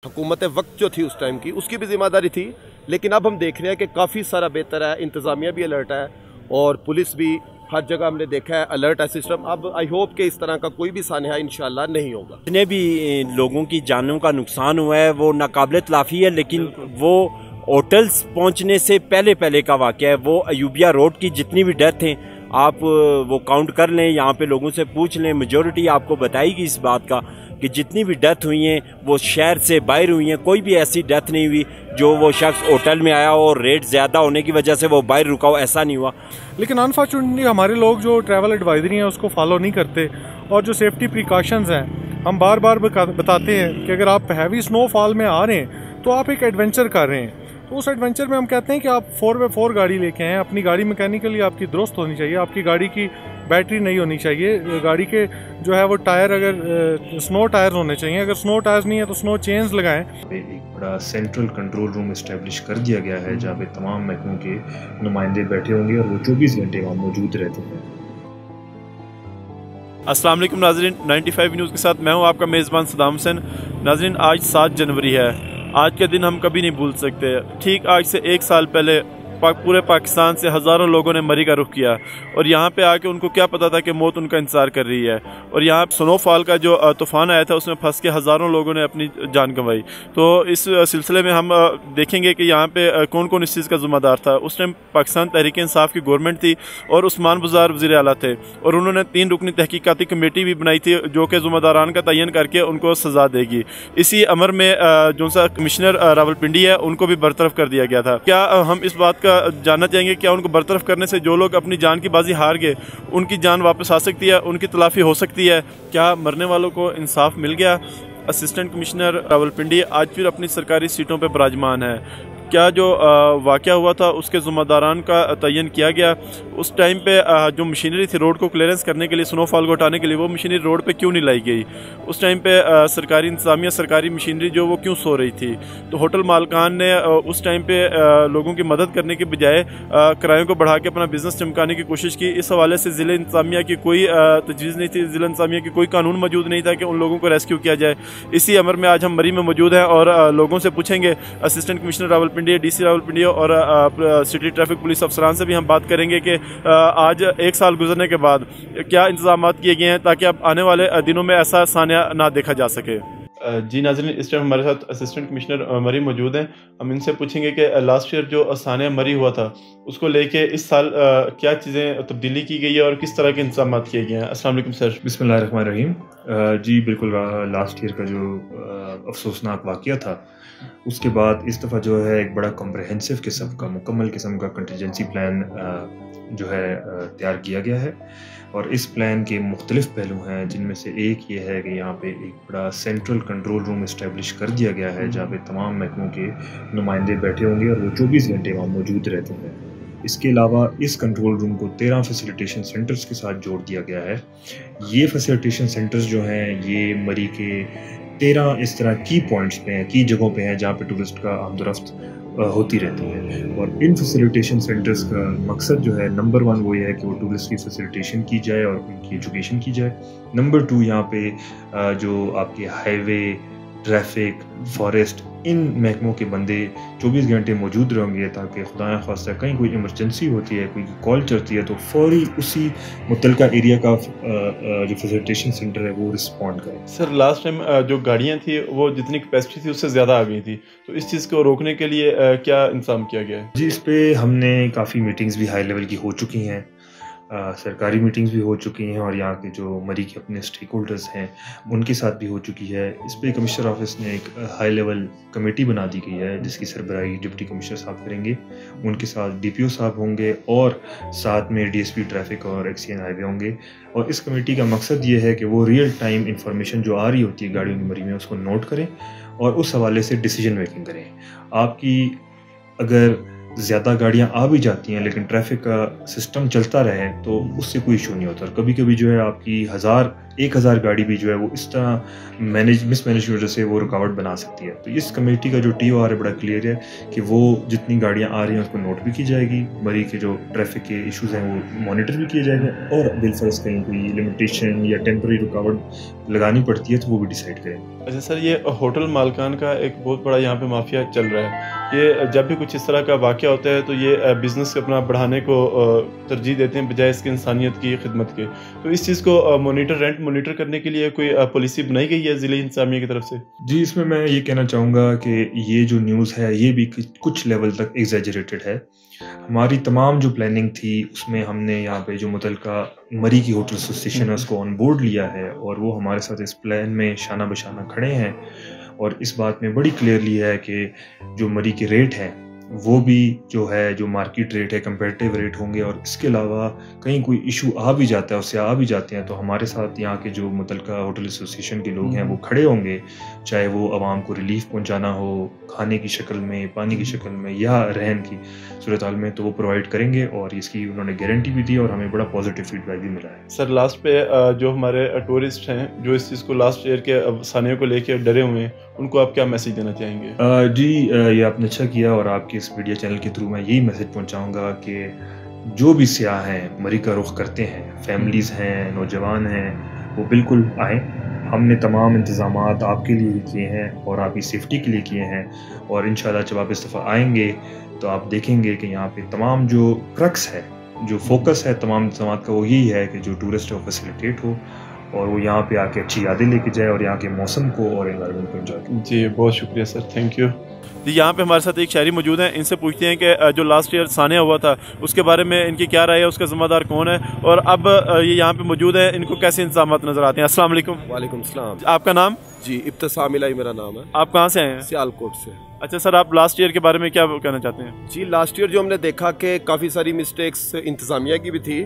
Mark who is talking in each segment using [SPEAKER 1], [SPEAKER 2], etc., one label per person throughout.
[SPEAKER 1] हुकूमत वक्त जो थी उस टाइम की उसकी भी जिम्मेदारी थी, लेकिन अब हम देख रहे हैं कि काफ़ी सारा बेहतर है, इंतज़ामिया भी अलर्ट है और पुलिस भी हर जगह हमने देखा है अलर्ट है सिस्टम। अब आई होप कि इस तरह का कोई भी सानहा इंशाल्लाह नहीं होगा।
[SPEAKER 2] जितने भी लोगों की जानों का नुकसान हुआ है वो नाकाबिले तलाफी है, लेकिन वो होटल्स पहुंचने से पहले का वाक़या है। वो अयूबिया रोड की जितनी भी डेथ हैं आप वो काउंट कर लें, यहाँ पे लोगों से पूछ लें, मेजॉरिटी आपको बताएगी इस बात का कि जितनी भी डेथ हुई हैं वो शहर से बाहर हुई हैं। कोई भी ऐसी डेथ नहीं हुई जो वो शख्स होटल में आया और रेट ज़्यादा होने की वजह से वो बाहर रुका हो, ऐसा नहीं हुआ।
[SPEAKER 3] लेकिन अनफॉर्चुनेटली हमारे लोग जो ट्रैवल एडवाइजरी है उसको फॉलो नहीं करते, और जो सेफ्टी प्रिकॉशंस हैं हम बार बार बताते हैं कि अगर आप हैवी स्नोफॉल में आ रहे हैं तो आप एक एडवेंचर कर रहे हैं, तो उस एडवेंचर में हम कहते हैं कि आप 4x4 गाड़ी लेके आएँ। अपनी गाड़ी मैकेनिकली आपकी दुरुस्त होनी चाहिए, आपकी गाड़ी की बैटरी नहीं होनी चाहिए, गाड़ी के जो है वो टायर अगर स्नो टायर्स होने चाहिए, अगर स्नो टायर्स नहीं है तो स्नो चेन्स लगाएं।
[SPEAKER 4] एक बड़ा सेंट्रल कंट्रोल रूम इस्टेब्लिश कर दिया गया है जहाँ पे तमाम महकमों के नुमाइंदे बैठे होंगे और वो 24 घंटे वहाँ मौजूद रहते हैं।
[SPEAKER 5] अस्सलाम वालेकुम नाज़रीन, 95 न्यूज़ के साथ मैं हूं आपका मेज़बान सदाम हुसैन। नाज़रीन, आज 7 जनवरी है। आज के दिन हम कभी नहीं भूल सकते। ठीक आज से 1 साल पहले पूरे पाकिस्तान से हज़ारों लोगों ने मरी का रुख किया और यहाँ पे आके उनको क्या पता था कि मौत उनका इंतज़ार कर रही है। और यहाँ स्नोफॉल का जो तूफ़ान आया था उसमें फंस के हज़ारों लोगों ने अपनी जान गंवाई। तो इस सिलसिले में हम देखेंगे कि यहाँ पे कौन कौन इस चीज़ का ज़िम्मेदार था। उस टाइम पाकिस्तान तहरीक इंसाफ की गवर्नमेंट थी और उस्मान बुज़ार वज़ीर आला थे और उन्होंने 3 रुकनी तहकीकाती कमेटी भी बनाई थी जो कि ज़िम्मेदारान का तयन करके उनको सज़ा देगी। इसी अमर में जो सा कमिश्नर रावलपिंडी है उनको भी बरतरफ कर दिया गया था। क्या हम इस बात जानना चाहेंगे, क्या उनको बरतरफ करने से जो लोग अपनी जान की बाजी हार गए उनकी जान वापस आ सकती है, उनकी तलाफी हो सकती है? क्या मरने वालों को इंसाफ मिल गया? असिस्टेंट कमिश्नर रावलपिंडी आज फिर अपनी सरकारी सीटों पर विराजमान है। क्या जो वाक़या हुआ था उसके ज़िम्मेदारान का तयन किया गया? उस टाइम पे जो मशीनरी थी रोड को क्लियरेंस करने के लिए, स्नोफॉल को हटाने के लिए, वो मशीनरी रोड पे क्यों नहीं लाई गई? उस टाइम पे सरकारी इंतज़ामिया, सरकारी मशीनरी जो वो क्यों सो रही थी? तो होटल मालकान ने उस टाइम पे लोगों की मदद करने के बजाय किरायों को बढ़ा के अपना बिज़नेस चमकाने की कोशिश की। इस हवाले से ज़िले इंतज़ामिया की कोई तजवीज़ नहीं थी, ज़िला इंतज़ामिया की कोई कानून मौजूद नहीं था कि उन लोगों को रेस्क्यू किया जाए। इसी अमर में आज हम मरी में मौजूद हैं और लोगों से पूछेंगे, assistant commissioner Rawalpindi, DC Rawalpindi और सिटी ट्रैफिक पुलिस अफसरान से भी हम बात करेंगे कि आज 1 साल गुजरने के बाद क्या इंतजाम किए गए हैं ताकि अब आने वाले दिनों में ऐसा सान्या ना देखा जा सके। जी नाज़रीन, इस टाइम हमारे साथ असिस्टेंट कमिश्नर मरी मौजूद हैं। हम इनसे पूछेंगे कि लास्ट ईयर जो सान्या मरी हुआ था उसको लेके इस साल क्या चीज़ें तब्दीली की गई है और किस तरह के इंतजाम किए गए हैं। अस्सलाम वालेकुम सर।
[SPEAKER 4] बिस्मिल्लाहिर्रहमानिर्रहीम। जी बिल्कुल, लास्ट ईयर का जो अफसोसनाक वाक़या था उसके बाद इस दफ़ा जो है एक बड़ा कॉम्प्रहेंसिव किस्म का, मुकम्मल किस्म का कंटिजेंसी प्लान जो है तैयार किया गया है और इस प्लान के मुख्तलिफ पहलू हैं, जिनमें से एक ये है कि यहाँ पे एक बड़ा सेंट्रल कंट्रोल रूम इस्टेब्लिश कर दिया गया है जहाँ पे तमाम महकमों के नुमाइंदे बैठे होंगे और वो 24 घंटे वहाँ मौजूद रहते हैं। इसके अलावा इस कंट्रोल रूम को 13 फैसिलिटेशन सेंटर्स के साथ जोड़ दिया गया है। ये फैसिलिटेशन सेंटर्स जो हैं ये मरी के 13 इस तरह की पॉइंट्स पे हैं, की जगहों पे हैं जहाँ पे टूरिस्ट का आमदरफ्त होती रहती है। और इन फैसिलिटेशन सेंटर्स का मकसद जो है, नंबर 1 वो ये है कि वो टूरिस्ट की फैसिलिटेशन की जाए और उनकी एजुकेशन की जाए। नंबर 2 यहाँ पे जो आपके हाईवे, ट्रैफिक, फॉरेस्ट, इन महकमों के बंदे 24 घंटे मौजूद रहेंगे ताकि खुदा न खास्ता कहीं कोई इमरजेंसी होती है, कोई कॉल चलती है तो फौरी उसी मुतलका एरिया का जो फैसिलिटेशन सेंटर है वो रिस्पॉन्ड करे।
[SPEAKER 5] सर, लास्ट टाइम जो गाड़ियाँ थी वो जितनी कैपेसिटी थी उससे ज़्यादा आ गई थी, तो इस चीज़ को रोकने के लिए क्या इंतजाम किया गया है?
[SPEAKER 4] जी, इस पे हमने काफ़ी मीटिंग्स भी हाई लेवल की हो चुकी हैं, सरकारी मीटिंग्स भी हो चुकी हैं और यहाँ के जो मरी के अपने स्टेक होल्डर्स हैं उनके साथ भी हो चुकी है। इस पे कमिश्नर ऑफिस ने एक हाई लेवल कमेटी बना दी गई है जिसकी सरबराही डिप्टी कमिश्नर साहब करेंगे, उनके साथ DPO साहब होंगे और साथ में DSP ट्रैफिक और एक्सीएन हाईवे होंगे। और इस कमेटी का मकसद ये है कि वो रियल टाइम इंफॉर्मेशन जो आ रही होती है गाड़ियों की मरी में उसको नोट करें और उस हवाले से डिसीजन मेकिंग करें। आपकी अगर ज़्यादा गाड़ियाँ आ भी जाती हैं लेकिन ट्रैफिक का सिस्टम चलता रहे तो उससे कोई इशू नहीं होता। कभी कभी जो है आपकी 1000 1000 गाड़ी भी जो है वो इस तरह मिसमैनेज की वजह से वो रुकावट बना सकती है। तो इस कमेटी का जो TOR है बड़ा क्लियर है कि वो जितनी गाड़ियाँ आ रही हैं उसको नोट भी की जाएगी, मरी के जो ट्रैफिक के इश्यूज़ हैं वो मॉनिटर भी किए जाएंगे, और बिलफर्ज कहीं कोई लिमिटेशन या टेम्पररी रुकावट लगानी पड़ती है तो वो भी डिसाइड करेंगे।
[SPEAKER 5] अच्छा सर, ये होटल मालिकान का एक बहुत बड़ा यहाँ पे माफिया चल रहा है। ये जब भी कुछ इस तरह का वाक़या होता है तो ये बिज़नेस अपना बढ़ाने को तरजीह देते हैं बजाय इसकी इंसानियत की खिदमत के। तो इस चीज़ को रेंट मॉनिटर करने के लिए कोई पॉलिसी बनाई गई है ज़िले इंतज़ामिया की तरफ से? जी,
[SPEAKER 4] इसमें मैं ये कहना चाहूँगा कि ये जो न्यूज़ है ये भी कुछ लेवल तक एग्जैजरेटेड है। हमारी तमाम जो प्लानिंग थी उसमें हमने यहाँ पे जो मुतलका मरी की होटल एसोसिएशन है उसको ऑन बोर्ड लिया है, और वो हमारे साथ इस प्लान में शाना बशाना खड़े हैं, और इस बात में बड़ी क्लियरली है कि जो मरी के रेट हैं वो भी जो है जो मार्केट रेट है कंपेरेटिव रेट होंगे, और इसके अलावा कहीं कोई इशू आ भी जाता है उससे आ भी जाते हैं तो हमारे साथ यहाँ के जो मुतलका होटल एसोसिएशन के लोग हैं वो खड़े होंगे, चाहे वो आवाम को रिलीफ पहुँचाना हो खाने की शक्ल में, पानी की शक्ल में या रहन की सूरत हाल में, तो वो प्रोवाइड करेंगे, और इसकी उन्होंने गारंटी भी दी और हमें बड़ा पॉजिटिव फीडबैक भी मिला है।
[SPEAKER 5] सर लास्ट पे जो हमारे टूरिस्ट हैं जो इस चीज़ को लास्ट ईयर के सानियों को लेकर डरे हुए हैं, उनको आप क्या मैसेज देना चाहेंगे?
[SPEAKER 4] जी, ये आपने अच्छा किया, और आपके इस मीडिया चैनल के थ्रू मैं यही मैसेज पहुंचाऊंगा कि जो भी सियाह हैं मरी का रुख करते हैं, फैमिलीज़ हैं, नौजवान हैं, वो बिल्कुल आएँ। हमने तमाम इंतज़ामात आपके लिए ही किए हैं और आपकी सेफ्टी के लिए किए हैं, और इंशाल्लाह जब आप इस दफ़ा आएंगे तो आप देखेंगे कि यहाँ पे तमाम जो क्रक्स है, जो फोकस है तमाम इंतज़ामात का, वो यही है कि जो टूरिस्ट है वो फैसिलिटेट हो और वो यहाँ पे आके अच्छी यादें लेके जाए और यहाँ के मौसम को और एनवायरनमेंट को एंजॉय करें।
[SPEAKER 5] जी बहुत शुक्रिया सर, थैंक यू। जी यहाँ पे हमारे साथ एक शायरी मौजूद हैं, इनसे पूछते हैं कि जो लास्ट ईयर सानिया हुआ था उसके बारे में इनकी क्या राय है, उसका जिम्मेदार कौन है, और अब ये यहाँ पे मौजूद है, इनको कैसे इंतजाम नजर आते हैं। अस्सलाम वालेकुम।
[SPEAKER 1] वालेकुम सलाम।
[SPEAKER 5] आपका नाम?
[SPEAKER 1] जी इब्तिसाम इलाही मेरा नाम है।
[SPEAKER 5] आप कहाँ से आए हैं?
[SPEAKER 1] सियालकोट से।
[SPEAKER 5] अच्छा सर, आप लास्ट ईयर के बारे में क्या कहना चाहते हैं?
[SPEAKER 1] जी लास्ट ईयर जो हमने देखा कि काफ़ी सारी मिस्टेक्स इंतज़ामिया की भी थी,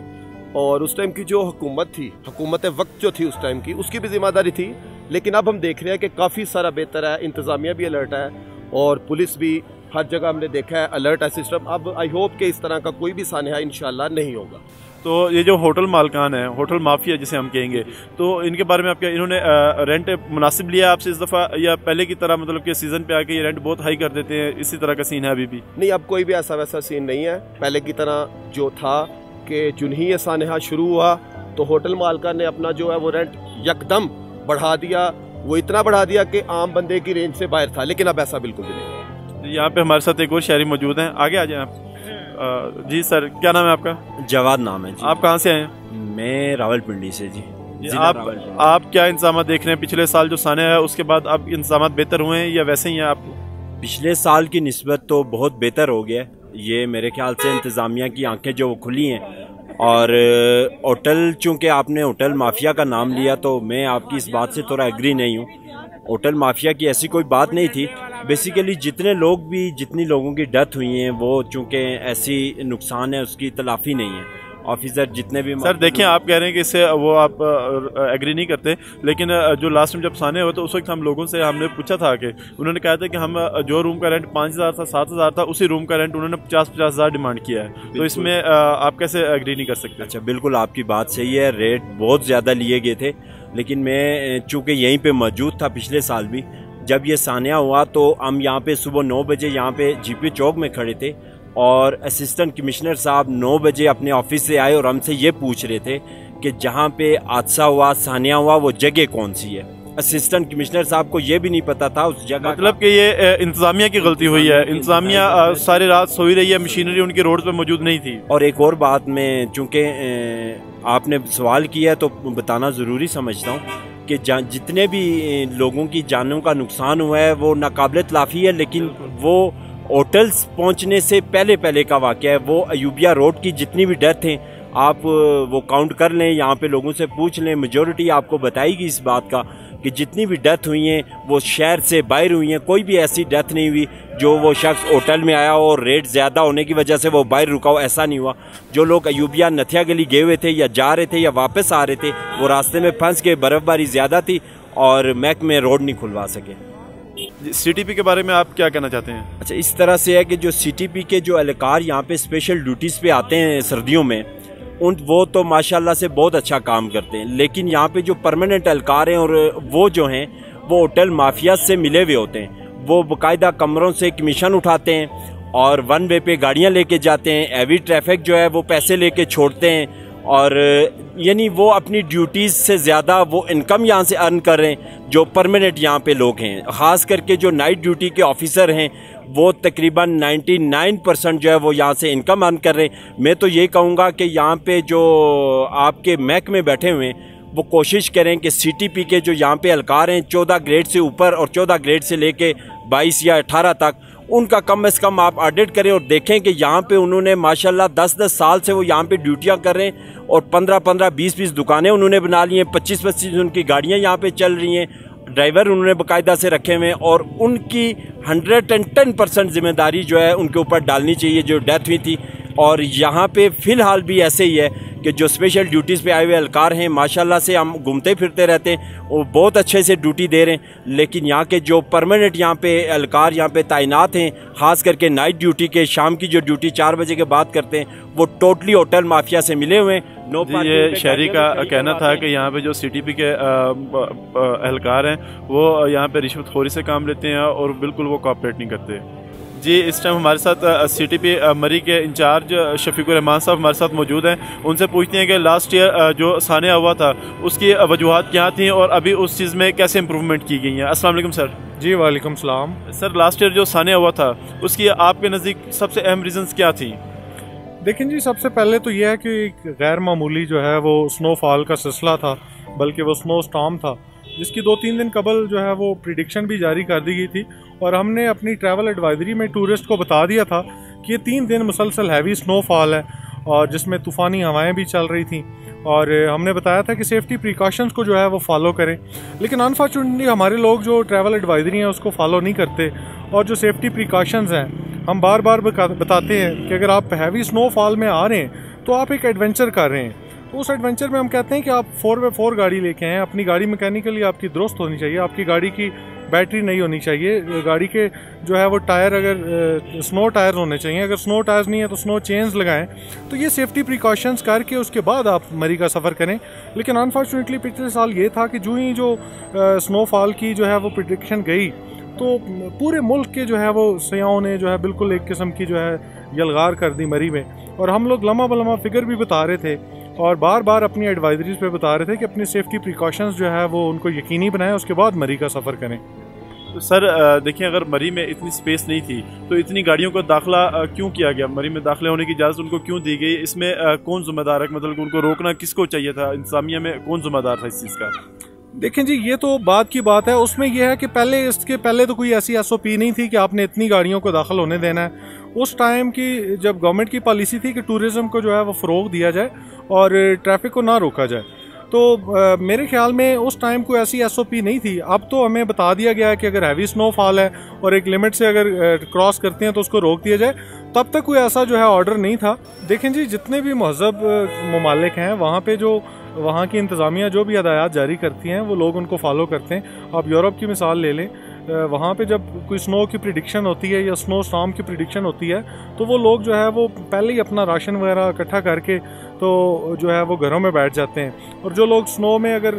[SPEAKER 1] और उस टाइम की जो हुकूमत थी, हुकूमत वक्त जो थी उस टाइम की, उसकी भी जिम्मेदारी थी, लेकिन अब हम देख रहे हैं कि काफ़ी सारा बेहतर है, इंतज़ामिया भी अलर्ट है और पुलिस भी हर जगह हमने देखा है अलर्ट है सिस्टम। अब आई होप कि इस तरह का कोई भी सानिया इंशाल्लाह नहीं होगा।
[SPEAKER 5] तो ये जो होटल मालकान है, होटल माफिया जिसे हम कहेंगे, तो इनके बारे में आप क्या, इन्होंने रेंट मुनासिब लिया आपसे इस दफ़ा, या पहले की तरह मतलब कि सीज़न पे आके ये रेंट बहुत हाई कर देते हैं, इसी तरह का सीन है अभी भी?
[SPEAKER 1] नहीं, अब कोई भी ऐसा वैसा सीन नहीं है। पहले की तरह जो था कि जुन ही ये सानिया शुरू हुआ तो होटल मालकान ने अपना जो है वो रेंट यकदम बढ़ा दिया, वो इतना बढ़ा दिया कि आम बंदे की रेंज से बाहर था, लेकिन अब ऐसा बिल्कुल भी नहीं।
[SPEAKER 5] यहाँ पे हमारे साथ एक और शायरी मौजूद हैं, आगे आ जाए आप। जी सर, क्या नाम है आपका?
[SPEAKER 2] जवाद नाम है जी।
[SPEAKER 5] आप कहाँ से आए हैं?
[SPEAKER 2] मैं रावलपिंडी से जी।
[SPEAKER 5] आप क्या इंतजाम देख रहे हैं? पिछले साल जो सानिया है उसके बाद अब इंतजाम बेहतर हुए हैं या वैसे ही हैं आपको?
[SPEAKER 2] पिछले साल की निस्बत तो बहुत बेहतर हो गया। ये मेरे ख्याल से इंतज़ामिया की आंखें जो खुली हैं, और होटल, चूँकि आपने होटल माफिया का नाम लिया तो मैं आपकी इस बात से थोड़ा एग्री नहीं हूँ। होटल माफिया की ऐसी कोई बात नहीं थी। बेसिकली जितनी लोगों की डेथ हुई हैं वो चूँकि ऐसी नुकसान है उसकी तलाफ़ी नहीं है। ऑफिसर जितने भी
[SPEAKER 5] सर देखें, आप कह रहे हैं कि इससे वो आप एग्री नहीं करते, लेकिन जो लास्ट में जब सानिया हुआ तो उस वक्त हम लोगों से हमने पूछा था कि उन्होंने कहा था कि हम जो रूम का रेंट 5,000 था, 7,000 था, उसी रूम का रेंट उन्होंने 50,000 डिमांड किया है। तो इसमें आप कैसे एग्री नहीं कर सकते?
[SPEAKER 2] अच्छा, बिल्कुल आपकी बात सही है, रेट बहुत ज़्यादा लिए गए थे, लेकिन मैं चूँकि यहीं पर मौजूद था पिछले साल भी, जब ये सानिया हुआ तो हम यहाँ पे सुबह 9 बजे यहाँ पे GP चौक में खड़े थे, और असिस्टेंट कमिश्नर साहब 9 बजे अपने ऑफिस से आए और हमसे ये पूछ रहे थे कि जहाँ पे हादसा हुआ, सानिया हुआ, वो जगह कौन सी है। असिस्टेंट कमिश्नर साहब को ये भी नहीं पता था उस जगह,
[SPEAKER 5] मतलब कि ये इंतजामिया की गलती हुई है। इंतजामिया सारी रात सोई रही है, मशीनरी उनकी रोड पे मौजूद नहीं थी।
[SPEAKER 2] और एक और बात, मैं चूँकि आपने सवाल किया तो बताना ज़रूरी समझता हूँ कि जितने भी लोगों की जानों का नुकसान हुआ है वो नाकाबिले तलाफ़ी है, लेकिन वो होटल्स पहुंचने से पहले का वाक़या है। वो अयूबिया रोड की जितनी भी डेथ हैं आप वो काउंट कर लें, यहाँ पे लोगों से पूछ लें, मेजॉरिटी आपको बताएगी इस बात का कि जितनी भी डेथ हुई हैं वो शहर से बाहर हुई हैं। कोई भी ऐसी डेथ नहीं हुई जो वो शख्स होटल में आया और रेट ज़्यादा होने की वजह से वो बाहर रुका हो, ऐसा नहीं हुआ। जो लोग अयूबिया नथिया गली गए हुए थे या जा रहे थे या वापस आ रहे थे, वो रास्ते में फंस के, बर्फ़बारी ज़्यादा थी और महकमे रोड नहीं खुलवा सके।
[SPEAKER 5] CTP के बारे में आप क्या कहना चाहते हैं?
[SPEAKER 2] अच्छा, इस तरह से है कि जो CTP के जो एहलकार यहाँ पे स्पेशल ड्यूटीज़ पे आते हैं सर्दियों में, वो तो माशाल्लाह से बहुत अच्छा काम करते हैं, लेकिन यहाँ पे जो परमानेंट एहलकार हैं और वो जो हैं वो होटल माफिया से मिले हुए होते हैं। वो बाकायदा कमरों से कमीशन उठाते हैं और वन वे पे गाड़ियाँ लेके जाते हैं। हैवी ट्रैफिक जो है वो पैसे लेके छोड़ते हैं और यानी वो अपनी ड्यूटीज़ से ज़्यादा वो इनकम यहाँ से अर्न कर रहे हैं जो परमानेंट यहाँ पे लोग हैं। ख़ास करके जो नाइट ड्यूटी के ऑफिसर हैं वो तकरीबन 99% जो है वो यहाँ से इनकम अर्न कर रहे हैं। मैं तो ये कहूँगा कि यहाँ पे जो आपके महकमे बैठे हुए हैं वो कोशिश करें कि CTP के जो यहाँ पे एहलकार हैं 14 ग्रेड से ऊपर और 14 ग्रेड से लेके 22 या 18 तक, उनका कम से कम आप ऑडिट करें और देखें कि यहाँ पे उन्होंने माशाल्लाह 10-10 साल से वो यहाँ पे ड्यूटियाँ कर रहे हैं और 15-15, 20-20 दुकानें उन्होंने बना ली हैं, 25-25 उनकी गाड़ियाँ यहाँ पे चल रही हैं, ड्राइवर उन्होंने बाकायदा से रखे हुए हैं और उनकी 110% जिम्मेदारी जो है उनके ऊपर डालनी चाहिए जो डेथ हुई थी। और यहाँ पे फ़िलहाल भी ऐसे ही है कि जो स्पेशल ड्यूटीज़ पे आए हुए एहलकार हैं माशाल्लाह से हम घूमते फिरते रहते हैं, वो बहुत अच्छे से ड्यूटी दे रहे हैं। लेकिन यहाँ के जो परमानेंट यहाँ पे एहलकार यहाँ पे तैनात हैं, ख़ास करके नाइट ड्यूटी के, शाम की जो ड्यूटी 4 बजे के बाद करते हैं, वो टोटली होटल माफिया से मिले हुए हैं।
[SPEAKER 5] ये शहरी का कहना था कि यहाँ पे जो CTP के एहलकार हैं वो यहाँ पे रिश्वतखोरी से काम लेते हैं और बिल्कुल वो कोऑपरेट नहीं करते। जी, इस टाइम हमारे साथ CTP मरी के इंचार्ज शफीकुर रहमान साहब हमारे साथ मौजूद हैं। उनसे पूछते हैं कि लास्ट ईयर जो सानिया हुआ था उसकी वजूहात क्या थी और अभी उस चीज़ में कैसे इम्प्रूवमेंट की गई हैं। अस्सलाम वालेकुम सर।
[SPEAKER 3] जी वालेकुम सलाम।
[SPEAKER 5] सर, लास्ट ईयर जो सानिया हुआ था उसकी आपके नज़दीक सबसे अहम रीजंस क्या थी?
[SPEAKER 3] देखें जी, सबसे पहले तो यह है कि गैर मामूली जो है वो स्नोफॉल का सिलसिला था, बल्कि वो स्नो स्टॉर्म था जिसकी 2-3 दिन कबल जो है वो प्रिडिक्शन भी जारी कर दी गई थी और हमने अपनी ट्रैवल एडवाइजरी में टूरिस्ट को बता दिया था कि ये 3 दिन मुसलसल हैवी स्नोफॉल है और जिसमें तूफ़ानी हवाएं भी चल रही थी और हमने बताया था कि सेफ्टी प्रिकॉशंस को जो है वो फॉलो करें। लेकिन अनफॉर्चुनेटली हमारे लोग जो ट्रैवल एडवाइजरी हैं उसको फॉलो नहीं करते और जो सेफ्टी प्रिकॉशंस हैं हम बार बार बताते हैं कि अगर आप हैवी स्नोफॉल में आ रहे हैं तो आप एक एडवेंचर कर रहे हैं। तो उस एडवेंचर में हम कहते हैं कि आप 4x4 गाड़ी लेके आएँ। अपनी गाड़ी मैकेनिकली आपकी दुरुस्त होनी चाहिए, आपकी गाड़ी की बैटरी नहीं होनी चाहिए, गाड़ी के जो है वो टायर अगर स्नो टायर्स होने चाहिए, अगर स्नो टायर्स नहीं है तो स्नो चेन्स लगाएं। तो ये सेफ्टी प्रिकॉशंस करके उसके बाद आप मरी का सफ़र करें। लेकिन अनफॉर्चुनेटली पिछले साल ये था कि जो ही जो स्नोफॉल की जो है वो प्रिडिक्शन गई तो पूरे मुल्क के जो है वो सयाहों ने जो है बिल्कुल एक किस्म की जो है यलगार कर दी मरी में। और हम लोग लम्हा बलम्हा फिगर भी बता रहे थे और बार बार अपनी एडवाइजरीज पे बता रहे थे कि अपनी सेफ्टी प्रिकॉशंस जो है वो उनको यकीनी बनाएं, उसके बाद मरी का सफ़र करें।
[SPEAKER 5] तो सर देखिए, अगर मरी में इतनी स्पेस नहीं थी तो इतनी गाड़ियों का दाखिला क्यों किया गया? मरी में दाखिले होने की इजाज़त उनको क्यों दी गई? इसमें कौन जिम्मेदार है? मतलब उनको रोकना किसको चाहिए था? इंतजामिया में कौन जिम्मेदार था इस चीज़ का?
[SPEAKER 3] देखें जी, ये तो बात की बात है। उसमें यह है कि इसके पहले तो कोई ऐसी SOP नहीं थी कि आपने इतनी गाड़ियों को दाखिल होने देना है। उस टाइम की जब गवर्नमेंट की पॉलिसी थी कि टूरिज़्म को जो है वो फ़रोग दिया जाए और ट्रैफिक को ना रोका जाए, तो मेरे ख्याल में उस टाइम कोई ऐसी SOP नहीं थी। अब तो हमें बता दिया गया है कि अगर हैवी स्नोफॉल है और एक लिमिट से अगर क्रॉस करते हैं तो उसको रोक दिया जाए। तब तक कोई ऐसा जो है ऑर्डर नहीं था। देखें जी, जितने भी महज़ब ममालिक हैं वहाँ पे जो वहाँ की इंतज़ामिया जो भी हदायत जारी करती हैं वो लोग उनको फॉलो करते हैं। आप यूरोप की मिसाल ले लें, वहाँ पे जब कोई स्नो की प्रिडिक्शन होती है या स्नो स्टॉर्म की प्रिडिक्शन होती है तो वो लोग जो है वो पहले ही अपना राशन वगैरह इकट्ठा करके तो जो है वो घरों में बैठ जाते हैं। और जो लोग स्नो में अगर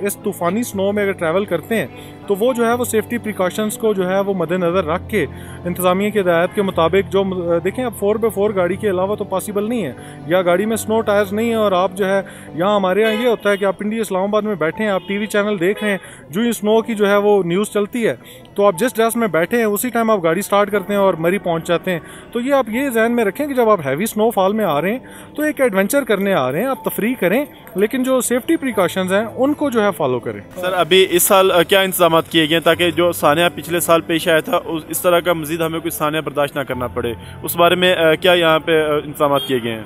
[SPEAKER 3] इस तूफ़ानी स्नो में अगर ट्रैवल करते हैं तो वो जो है वो सेफ्टी प्रिकॉशंस को जो है वो मद्देनज़र रख के इंतज़ामिया की हिदायत के मुताबिक जो देखें, अब 4x4 गाड़ी के अलावा तो पॉसिबल नहीं है, या गाड़ी में स्नो टायर्स नहीं है और आप जो है यहाँ हमारे यहाँ ये होता है कि आप इंडिया इस्लामाबाद में बैठे हैं, आप TV चैनल देख रहे हैं, जो ही स्नो की जो है वो न्यूज़ चलती है तो आप जिस ड्रेस में बैठे हैं उसी टाइम आप गाड़ी स्टार्ट करते हैं और मरी पहुँच जाते हैं। तो ये आप ये जहन में रखें कि जब आप हैवी स्नोफॉल में आ रहे हैं तो एक एडवेंचर करने आ रहे हैं, आप तफरीह करें, लेकिन जो सेफ्टी प्रिकॉशंस हैं उनको जो है फॉलो करें।
[SPEAKER 5] सर, अभी इस साल क्या इंतजाम किए गए ताकि जो सानिया पिछले साल पेश आया था इस तरह का मजीद हमें कोई सानिया बर्दाश्त ना करना पड़े, उस बारे में क्या यहाँ पे इंतजाम किए गए हैं?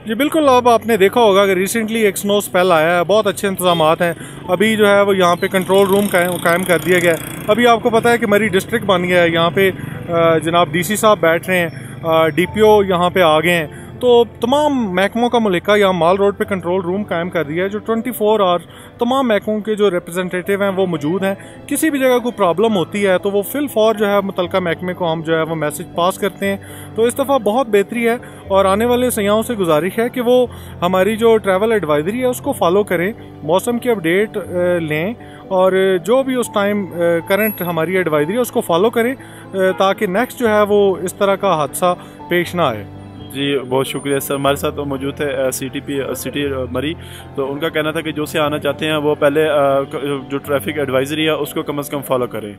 [SPEAKER 3] जी बिल्कुल, अब आपने देखा होगा कि रिसेंटली एक स्नो स्पेल आया है, बहुत अच्छे इंतजामात हैं। अभी जो है वो यहाँ पे कंट्रोल रूम कायम कर दिया गया है। अभी आपको पता है कि मरी डिस्ट्रिक्ट बन गया है, यहाँ पे जनाब DC साहब बैठ रहे हैं, DPO यहाँ पे आ गए हैं। तो तमाम महकमों का मलिका यहाँ माल रोड पे कंट्रोल रूम कायम कर दिया है, जो 24 आवर तमाम महकमों के जो रिप्रेजेंटेटिव हैं वो मौजूद हैं। किसी भी जगह कोई प्रॉब्लम होती है तो वो फिल फॉर जो है मुतलका महकमे को हम जो है वो मैसेज पास करते हैं। तो इस दफ़ा बहुत बेहतरी है और आने वाले सयाहों से गुजारिश है कि वो हमारी जो ट्रैवल एडवाइजरी है उसको फॉलो करें, मौसम की अपडेट लें और जो भी उस टाइम करंट हमारी एडवाइजरी है उसको फॉलो करें ताकि नेक्स्ट जो है वो इस तरह का हादसा पेश ना आए।
[SPEAKER 5] जी बहुत शुक्रिया सर। हमारे साथ तो मौजूद है सिटी मरी, तो उनका कहना था कि जो से आना चाहते हैं वो पहले जो ट्रैफिक एडवाइजरी है उसको कम से कम फॉलो करें।